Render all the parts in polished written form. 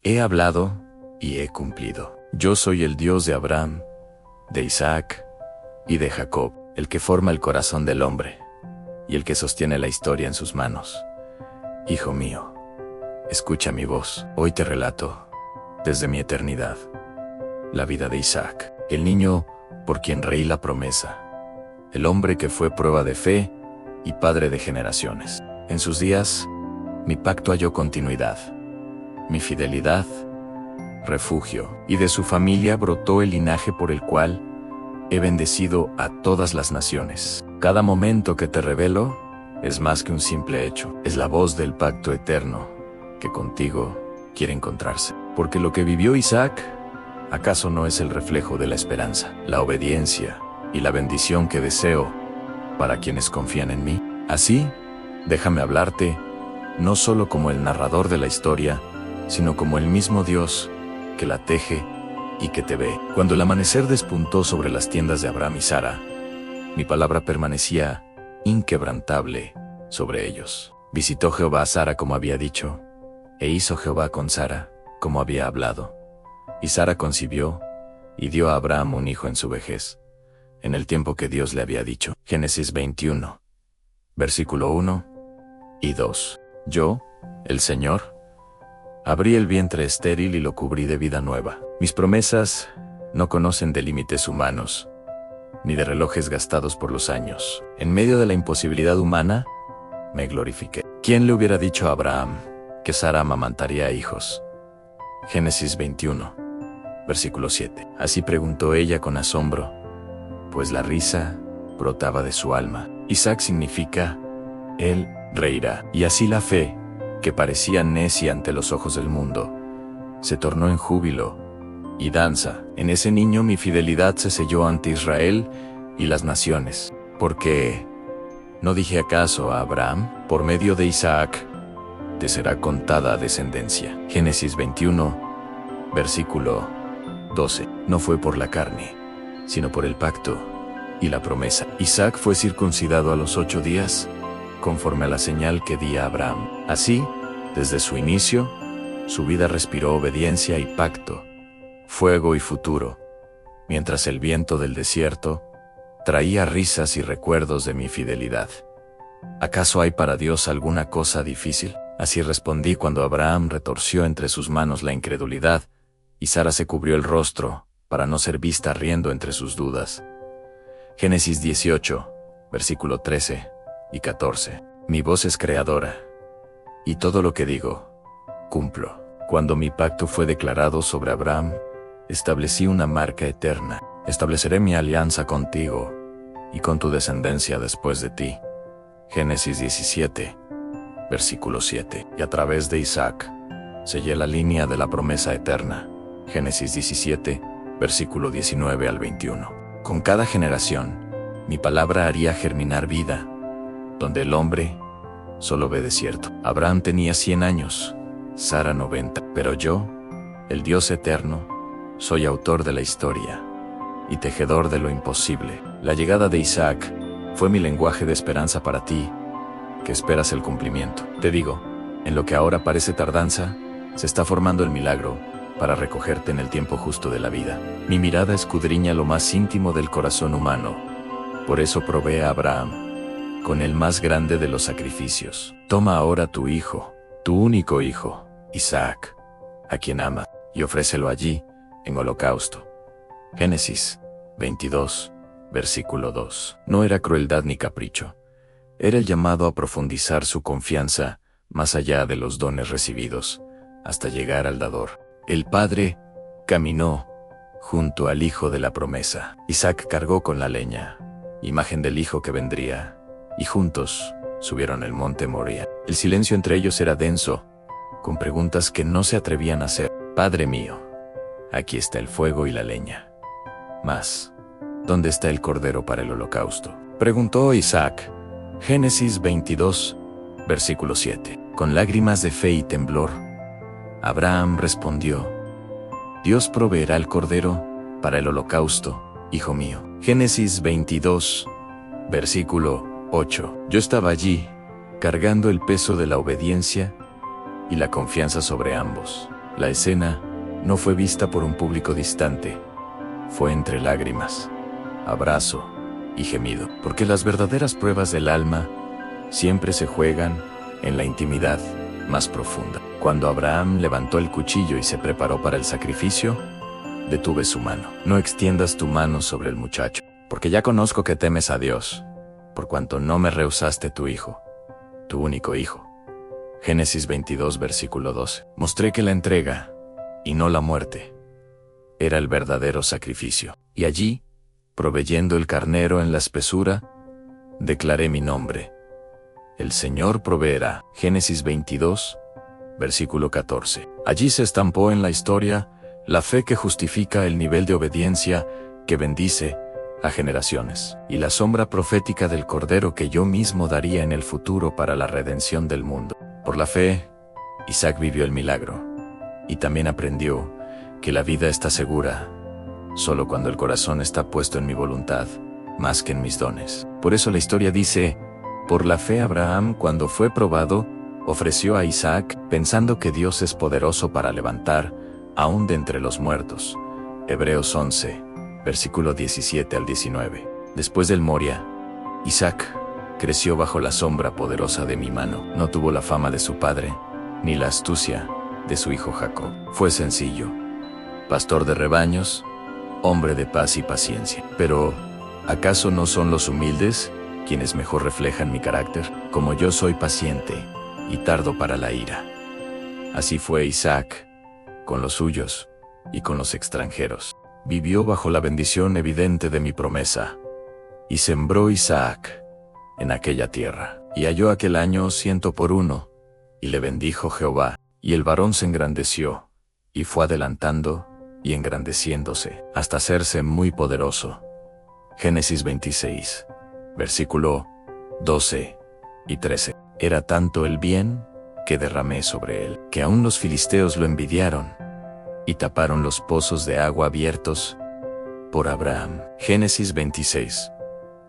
He hablado y he cumplido. Yo soy el Dios de Abraham, de Isaac y de Jacob, el que forma el corazón del hombre y el que sostiene la historia en sus manos. Hijo mío, escucha mi voz. Hoy te relato, desde mi eternidad, la vida de Isaac, el niño por quien reí la promesa, el hombre que fue prueba de fe y padre de generaciones. En sus días, mi pacto halló continuidad, mi fidelidad, refugio, y de su familia brotó el linaje por el cual he bendecido a todas las naciones. Cada momento que te revelo es más que un simple hecho, es la voz del pacto eterno que contigo quiere encontrarse. Porque lo que vivió Isaac, ¿acaso no es el reflejo de la esperanza, la obediencia y la bendición que deseo para quienes confían en mí? Así, déjame hablarte, no solo como el narrador de la historia, sino como el mismo Dios que la teje y que te ve. Cuando el amanecer despuntó sobre las tiendas de Abraham y Sara, mi palabra permanecía inquebrantable sobre ellos. Visitó Jehová a Sara como había dicho, e hizo Jehová con Sara como había hablado. Y Sara concibió y dio a Abraham un hijo en su vejez, en el tiempo que Dios le había dicho. Génesis 21, versículo 1 y 2. Yo, el Señor, abrí el vientre estéril y lo cubrí de vida nueva. Mis promesas no conocen de límites humanos, ni de relojes gastados por los años. En medio de la imposibilidad humana, me glorifiqué. ¿Quién le hubiera dicho a Abraham que Sara amamantaría hijos? Génesis 21, versículo 7. Así preguntó ella con asombro, pues la risa brotaba de su alma. Isaac significa, él reirá. Y así la fe, que parecía necia ante los ojos del mundo, se tornó en júbilo y danza. En ese niño mi fidelidad se selló ante Israel y las naciones. Porque, ¿no dije acaso a Abraham, por medio de Isaac, te será contada descendencia? Génesis 21, versículo 12. No fue por la carne, sino por el pacto y la promesa. Isaac fue circuncidado a los 8 días, conforme a la señal que di a Abraham. Así, desde su inicio, su vida respiró obediencia y pacto, fuego y futuro, mientras el viento del desierto traía risas y recuerdos de mi fidelidad. ¿Acaso hay para Dios alguna cosa difícil? Así respondí cuando Abraham retorció entre sus manos la incredulidad, y Sara se cubrió el rostro, para no ser vista riendo entre sus dudas. Génesis 18, versículo 13 y 14. Mi voz es creadora, y todo lo que digo, cumplo. Cuando mi pacto fue declarado sobre Abraham, establecí una marca eterna. Estableceré mi alianza contigo y con tu descendencia después de ti. Génesis 17, versículo 7. Y a través de Isaac, sellé la línea de la promesa eterna. Génesis 17, versículo 19 al 21. Con cada generación, mi palabra haría germinar vida, donde el hombre solo ve desierto. Abraham tenía 100 años, Sara 90. Pero yo, el Dios eterno, soy autor de la historia y tejedor de lo imposible. La llegada de Isaac fue mi lenguaje de esperanza para ti, que esperas el cumplimiento. Te digo, en lo que ahora parece tardanza, se está formando el milagro para recogerte en el tiempo justo de la vida. Mi mirada escudriña lo más íntimo del corazón humano. Por eso probé a Abraham con el más grande de los sacrificios. Toma ahora tu hijo, tu único hijo, Isaac, a quien amas, y ofrécelo allí, en holocausto. Génesis 22, versículo 2. No era crueldad ni capricho. Era el llamado a profundizar su confianza más allá de los dones recibidos, hasta llegar al dador. El padre caminó junto al hijo de la promesa. Isaac cargó con la leña, imagen del hijo que vendría, y juntos subieron el monte Moría. El silencio entre ellos era denso, con preguntas que no se atrevían a hacer. Padre mío, aquí está el fuego y la leña. Mas, ¿dónde está el cordero para el holocausto?, preguntó Isaac. Génesis 22, versículo 7. Con lágrimas de fe y temblor, Abraham respondió: Dios proveerá el cordero para el holocausto, hijo mío. Génesis 22, versículo 8. Yo estaba allí, cargando el peso de la obediencia y la confianza sobre ambos. La escena no fue vista por un público distante, fue entre lágrimas, abrazo y gemido, porque las verdaderas pruebas del alma siempre se juegan en la intimidad más profunda. Cuando Abraham levantó el cuchillo y se preparó para el sacrificio, detuve su mano. No extiendas tu mano sobre el muchacho, porque ya conozco que temes a Dios, por cuanto no me rehusaste tu hijo, tu único hijo. Génesis 22, versículo 12. Mostré que la entrega, y no la muerte, era el verdadero sacrificio. Y allí, proveyendo el carnero en la espesura, declaré mi nombre. El Señor proveerá. Génesis 22, versículo 14. Allí se estampó en la historia la fe que justifica el nivel de obediencia que bendice a generaciones, y la sombra profética del Cordero que yo mismo daría en el futuro para la redención del mundo. Por la fe, Isaac vivió el milagro, y también aprendió que la vida está segura solo cuando el corazón está puesto en mi voluntad, más que en mis dones. Por eso la historia dice: por la fe Abraham, cuando fue probado, ofreció a Isaac, pensando que Dios es poderoso para levantar aún de entre los muertos. Hebreos 11, versículo 17 al 19. Después del Moria, Isaac creció bajo la sombra poderosa de mi mano. No tuvo la fama de su padre, ni la astucia de su hijo Jacob. Fue sencillo, pastor de rebaños, hombre de paz y paciencia. Pero, ¿acaso no son los humildes quienes mejor reflejan mi carácter? Como yo soy paciente y tardo para la ira, así fue Isaac con los suyos y con los extranjeros. Vivió bajo la bendición evidente de mi promesa, y sembró Isaac en aquella tierra, y halló aquel año 100 por 1, y le bendijo Jehová, y el varón se engrandeció, y fue adelantando y engrandeciéndose, hasta hacerse muy poderoso. Génesis 26, versículo 12 y 13. Era tanto el bien que derramé sobre él, que aún los filisteos lo envidiaron, y taparon los pozos de agua abiertos por Abraham. Génesis 26,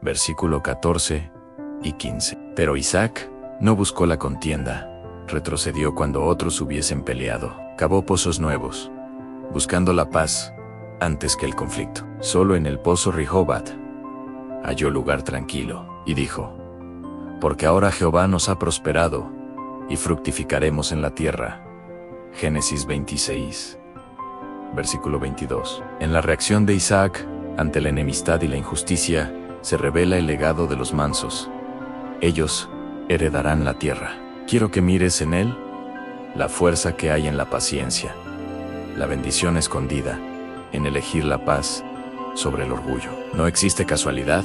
versículo 14 y 15. Pero Isaac no buscó la contienda, retrocedió cuando otros hubiesen peleado, cavó pozos nuevos, buscando la paz antes que el conflicto. Solo en el pozo Rehobat halló lugar tranquilo, y dijo: porque ahora Jehová nos ha prosperado, y fructificaremos en la tierra. Génesis 26, versículo 22. En la reacción de Isaac ante la enemistad y la injusticia, se revela el legado de los mansos. Ellos heredarán la tierra. Quiero que mires en él la fuerza que hay en la paciencia, la bendición escondida en elegir la paz sobre el orgullo. No existe casualidad.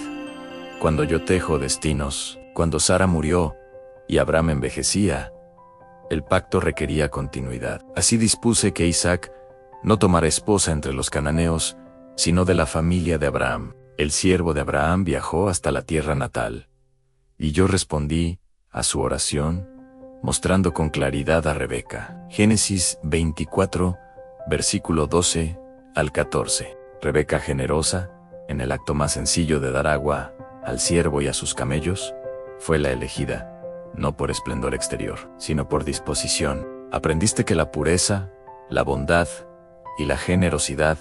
Cuando yo tejo destinos, cuando Sara murió y Abraham envejecía, el pacto requería continuidad. Así dispuse que Isaac no tomara esposa entre los cananeos, sino de la familia de Abraham. El siervo de Abraham viajó hasta la tierra natal, y yo respondí a su oración, mostrando con claridad a Rebeca. Génesis 24, versículo 12 al 14. Rebeca, generosa, en el acto más sencillo de dar agua al siervo y a sus camellos, fue la elegida, no por esplendor exterior, sino por disposición. Aprendiste que la pureza, la bondad y la generosidad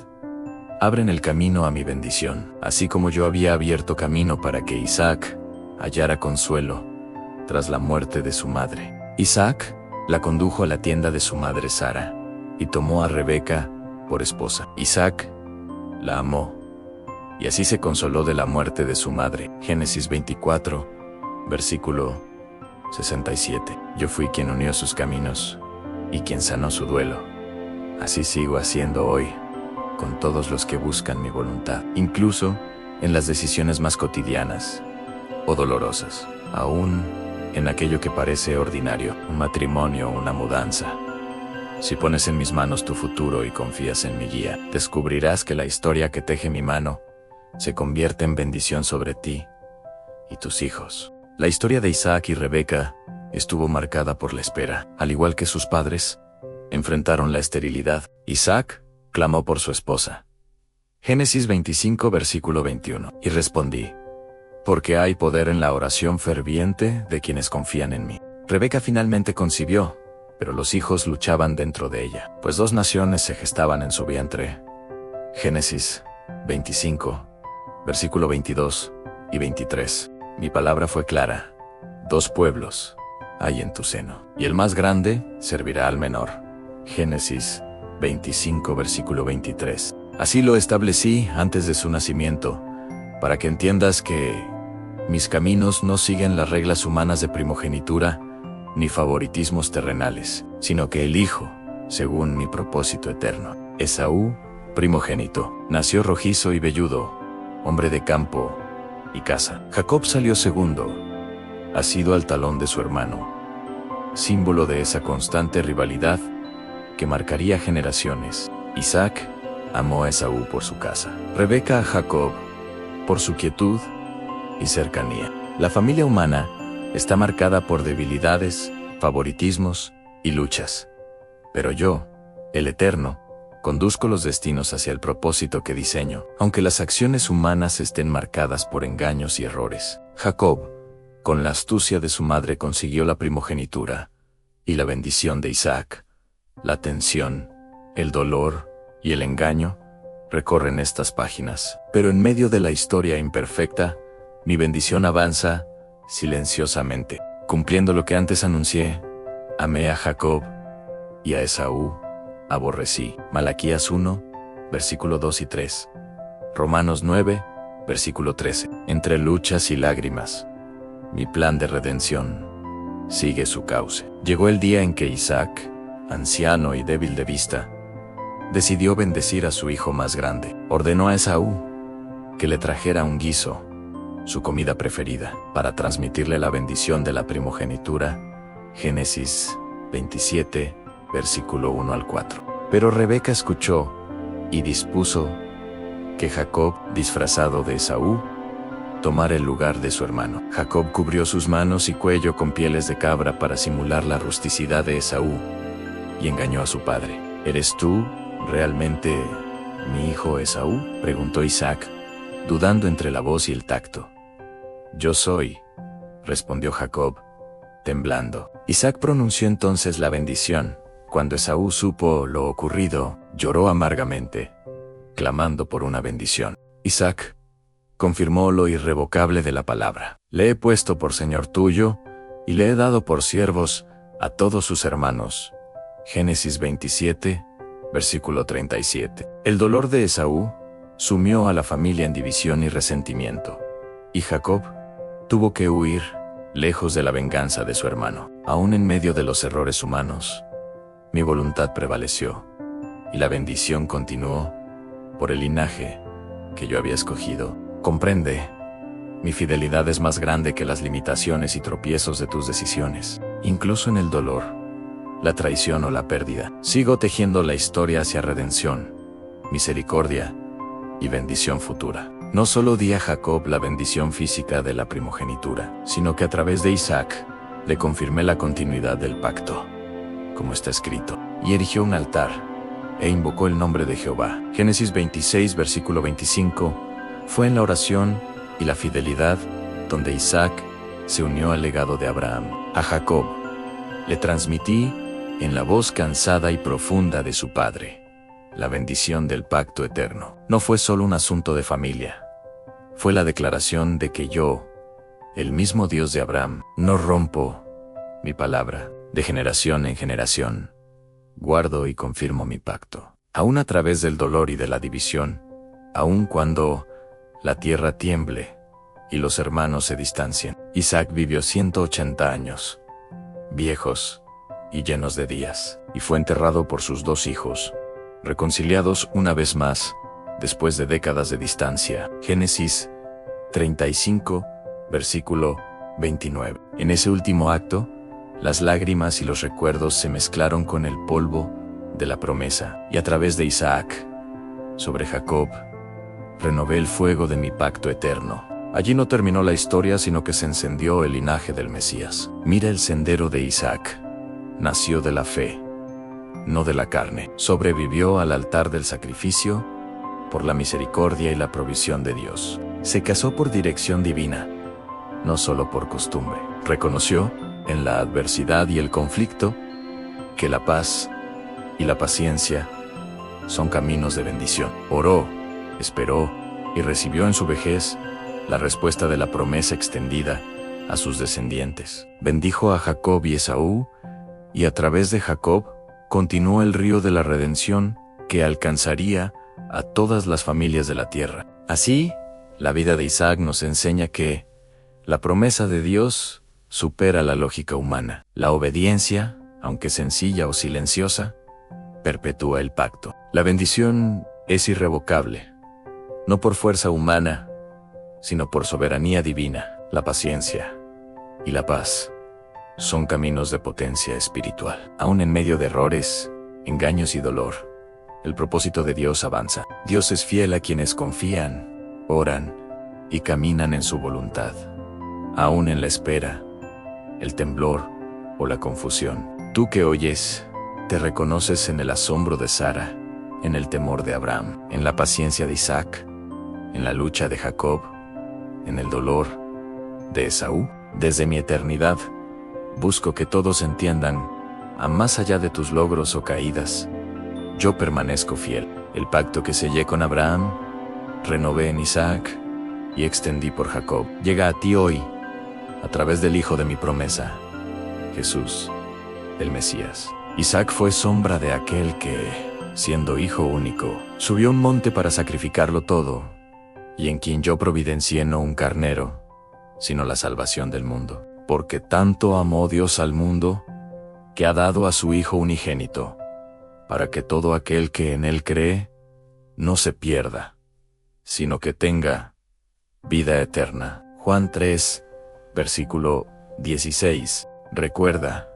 abren el camino a mi bendición, así como yo había abierto camino para que Isaac hallara consuelo tras la muerte de su madre. Isaac la condujo a la tienda de su madre Sara, y tomó a Rebeca por esposa. Isaac la amó, y así se consoló de la muerte de su madre. Génesis 24, versículo 67. Yo fui quien unió sus caminos, y quien sanó su duelo. Así sigo haciendo hoy con todos los que buscan mi voluntad, incluso en las decisiones más cotidianas o dolorosas, aún en aquello que parece ordinario, un matrimonio o una mudanza. Si pones en mis manos tu futuro y confías en mi guía, descubrirás que la historia que teje mi mano se convierte en bendición sobre ti y tus hijos. La historia de Isaac y Rebeca estuvo marcada por la espera. Al igual que sus padres, enfrentaron la esterilidad. Isaac clamó por su esposa. Génesis 25, versículo 21. Y respondí: porque hay poder en la oración ferviente de quienes confían en mí. Rebeca finalmente concibió, pero los hijos luchaban dentro de ella, pues dos naciones se gestaban en su vientre. Génesis 25, versículo 22 y 23. Mi palabra fue clara: dos pueblos hay en tu seno, y el más grande servirá al menor. Génesis 25, versículo 23. Así lo establecí antes de su nacimiento, para que entiendas que mis caminos no siguen las reglas humanas de primogenitura ni favoritismos terrenales, sino que elijo según mi propósito eterno. Esaú, primogénito, nació rojizo y velludo, hombre de campo y casa. Jacob salió segundo, asido al talón de su hermano, símbolo de esa constante rivalidad que marcaría generaciones. Isaac amó a Esaú por su casa, Rebeca a Jacob por su quietud y cercanía. La familia humana está marcada por debilidades, favoritismos y luchas. Pero yo, el Eterno, conduzco los destinos hacia el propósito que diseño, aunque las acciones humanas estén marcadas por engaños y errores. Jacob, con la astucia de su madre, consiguió la primogenitura y la bendición de Isaac. La tensión, el dolor y el engaño recorren estas páginas, pero en medio de la historia imperfecta, mi bendición avanza silenciosamente. Cumpliendo lo que antes anuncié, amé a Jacob y a Esaú aborrecí. Malaquías 1, versículo 2 y 3. Romanos 9, versículo 13. Entre luchas y lágrimas, mi plan de redención sigue su cauce. Llegó el día en que Isaac, anciano y débil de vista, decidió bendecir a su hijo más grande. Ordenó a Esaú que le trajera un guiso, su comida preferida, para transmitirle la bendición de la primogenitura. Génesis 27, versículo 1 al 4. Pero Rebeca escuchó y dispuso que Jacob, disfrazado de Esaú, tomara el lugar de su hermano. Jacob cubrió sus manos y cuello con pieles de cabra para simular la rusticidad de Esaú y engañó a su padre. ¿Eres tú realmente mi hijo Esaú?, preguntó Isaac, dudando entre la voz y el tacto. Yo soy, respondió Jacob, temblando. Isaac pronunció entonces la bendición. Cuando Esaú supo lo ocurrido, lloró amargamente, clamando por una bendición. Isaac confirmó lo irrevocable de la palabra. Le he puesto por señor tuyo, y le he dado por siervos a todos sus hermanos. Génesis 27, versículo 37. El dolor de Esaú sumió a la familia en división y resentimiento, y Jacob tuvo que huir lejos de la venganza de su hermano. Aún en medio de los errores humanos, mi voluntad prevaleció, y la bendición continuó por el linaje que yo había escogido. Comprende, mi fidelidad es más grande que las limitaciones y tropiezos de tus decisiones. Incluso en el dolor, la traición o la pérdida, sigo tejiendo la historia hacia redención, misericordia y bendición futura. No solo di a Jacob la bendición física de la primogenitura, sino que a través de Isaac le confirmé la continuidad del pacto, como está escrito. Y erigió un altar e invocó el nombre de Jehová. Génesis 26, versículo 25. Fue en la oración y la fidelidad donde Isaac se unió al legado de Abraham. A Jacob le transmití, en la voz cansada y profunda de su padre, la bendición del pacto eterno. No fue solo un asunto de familia. Fue la declaración de que yo, el mismo Dios de Abraham, no rompo mi palabra. De generación en generación, guardo y confirmo mi pacto. Aún a través del dolor y de la división, aun cuando la tierra tiemble y los hermanos se distancien. Isaac vivió 180 años, viejos y llenos de días, y fue enterrado por sus dos hijos, reconciliados una vez más, después de décadas de distancia. Génesis 35, versículo 29. En ese último acto, las lágrimas y los recuerdos se mezclaron con el polvo de la promesa, y a través de Isaac, sobre Jacob, renové el fuego de mi pacto eterno. Allí no terminó la historia, sino que se encendió el linaje del Mesías. Mira el sendero de Isaac. Nació de la fe, no de la carne. Sobrevivió al altar del sacrificio por la misericordia y la provisión de Dios. Se casó por dirección divina, no solo por costumbre. Reconoció, en la adversidad y el conflicto, que la paz y la paciencia son caminos de bendición. Oró, esperó y recibió en su vejez la respuesta de la promesa extendida a sus descendientes. Bendijo a Jacob y Esaú, y a través de Jacob continuó el río de la redención que alcanzaría a todas las familias de la tierra. Así, la vida de Isaac nos enseña que la promesa de Dios supera la lógica humana. La obediencia, aunque sencilla o silenciosa, perpetúa el pacto. La bendición es irrevocable, no por fuerza humana, sino por soberanía divina. La paciencia y la paz son caminos de potencia espiritual. Aún en medio de errores, engaños y dolor, el propósito de Dios avanza. Dios es fiel a quienes confían, oran y caminan en su voluntad. Aún en la espera, el temblor o la confusión. Tú que oyes, te reconoces en el asombro de Sara, en el temor de Abraham, en la paciencia de Isaac, en la lucha de Jacob, en el dolor de Esaú. Desde mi eternidad, busco que todos entiendan, a más allá de tus logros o caídas, yo permanezco fiel. El pacto que sellé con Abraham, renové en Isaac y extendí por Jacob, llega a ti hoy, a través del Hijo de mi promesa, Jesús, el Mesías. Isaac fue sombra de aquel que, siendo hijo único, subió un monte para sacrificarlo todo, y en quien yo providencié no un carnero, sino la salvación del mundo. Porque tanto amó Dios al mundo, que ha dado a su Hijo unigénito, para que todo aquel que en él cree, no se pierda, sino que tenga vida eterna. Juan 3, versículo 16. Recuerda,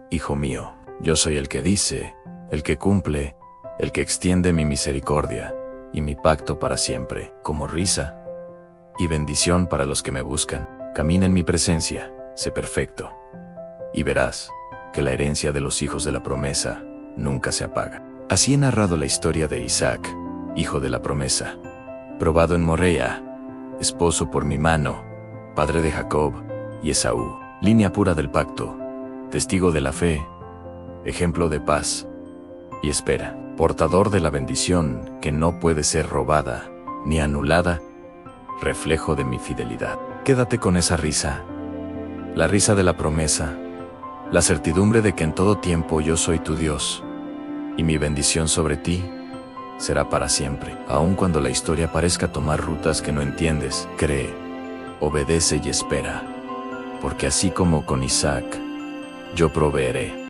hijo mío, yo soy el que dice, el que cumple, el que extiende mi misericordia y mi pacto para siempre, como risa y bendición para los que me buscan. Camina en mi presencia, sé perfecto, y verás que la herencia de los hijos de la promesa nunca se apaga. Así he narrado la historia de Isaac, hijo de la promesa, probado en Morea, esposo por mi mano, padre de Jacob y Esaú, línea pura del pacto, testigo de la fe, ejemplo de paz y espera, portador de la bendición que no puede ser robada ni anulada, reflejo de mi fidelidad. Quédate con esa risa, la risa de la promesa, la certidumbre de que en todo tiempo yo soy tu Dios, y mi bendición sobre ti será para siempre. Aun cuando la historia parezca tomar rutas que no entiendes, cree, obedece y espera, porque así como con Isaac, yo proveeré.